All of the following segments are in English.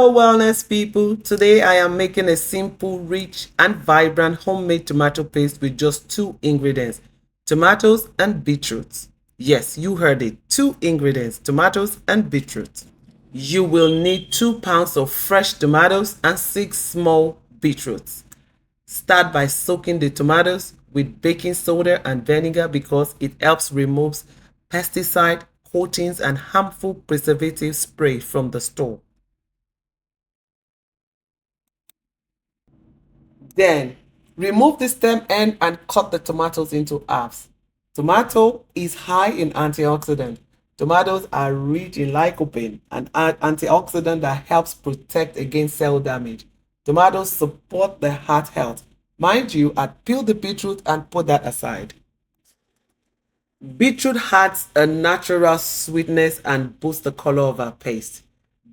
Hello, wellness people. Today I am making a simple, rich, and vibrant homemade tomato paste with just two ingredients, tomatoes and beetroot. Yes, you heard it. Two ingredients, tomatoes and beetroot. You will need 2 pounds of fresh tomatoes and 6 small beetroots. Start by soaking the tomatoes with baking soda and vinegar because it helps remove pesticide, coatings, and harmful preservative spray from the store. Then remove the stem end and cut the tomatoes into halves. Tomato is high in antioxidant. Tomatoes are rich in lycopene, an antioxidant that helps protect against cell damage. Tomatoes support the heart health. Mind you, I'd peel the beetroot and put that aside. Beetroot adds a natural sweetness and boosts the color of our paste.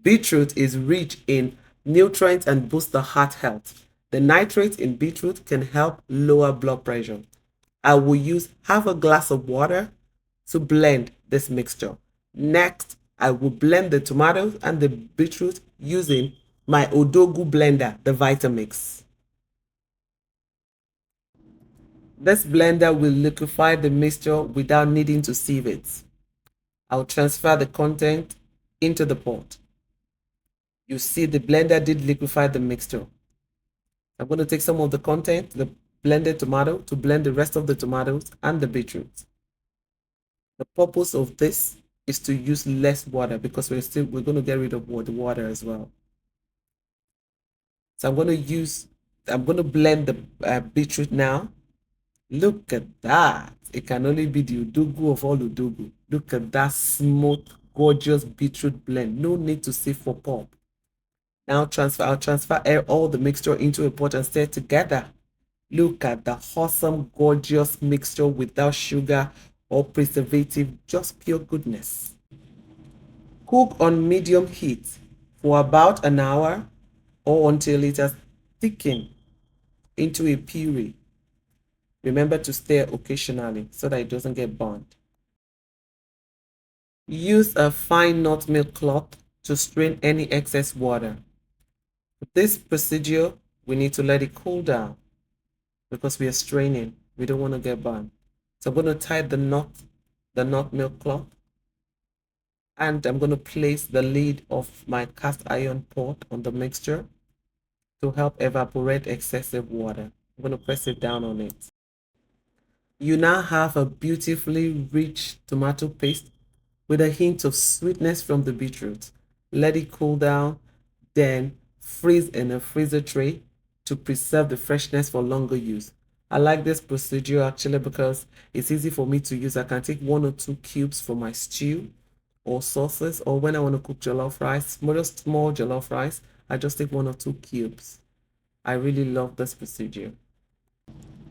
Beetroot is rich in nutrients and boosts the heart health. The nitrates in beetroot can help lower blood pressure. I will use half a glass of water to blend this mixture. Next, I will blend the tomatoes and the beetroot using my Odogu blender, the Vitamix. This blender will liquefy the mixture without needing to sieve it. I'll transfer the content into the pot. You see the blender did liquefy the mixture. I'm going to take some of the content, the blended tomato, to blend the rest of the tomatoes and the beetroot. The purpose of this is to use less water because we're going to get rid of the water as well. So I'm going to blend the beetroot now. Look at that. It can only be the Udugu of all Udugu. Look at that smooth, gorgeous beetroot blend. No need to sieve for pulp. Now I'll transfer all the mixture into a pot and stir it together. Look at the awesome, gorgeous mixture without sugar or preservative, just pure goodness. Cook on medium heat for about an hour or until it has thickened into a puree. Remember to stir occasionally so that it doesn't get burnt. Use a fine nut milk cloth to strain any excess water. For this procedure, we need to let it cool down because we are straining. We don't want to get burnt. So I'm going to tie the nut milk cloth, and I'm going to place the lid of my cast iron pot on the mixture to help evaporate excessive water. I'm going to press it down on it. You now have a beautifully rich tomato paste with a hint of sweetness from the beetroot. Let it cool down, then freeze in a freezer tray to preserve the freshness for longer use. I like this procedure actually because it's easy for me to use. I can take 1 or 2 cubes for my stew or sauces, or when I want to cook jollof rice, just small jollof rice, I just take 1 or 2 cubes. I really love this procedure.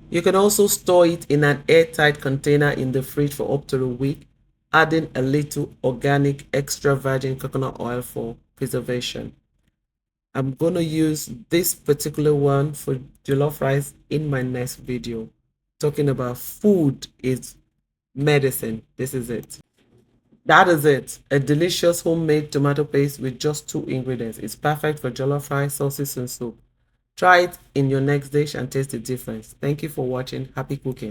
You can also store it in an airtight container in the fridge for up to a week, adding a little organic extra virgin coconut oil for preservation. I'm going to use this particular one for jollof rice in my next video. Talking about food is medicine. This is it. That is it. A delicious homemade tomato paste with just 2 ingredients. It's perfect for jollof rice, sauces, and soup. Try it in your next dish and taste the difference. Thank you for watching. Happy cooking.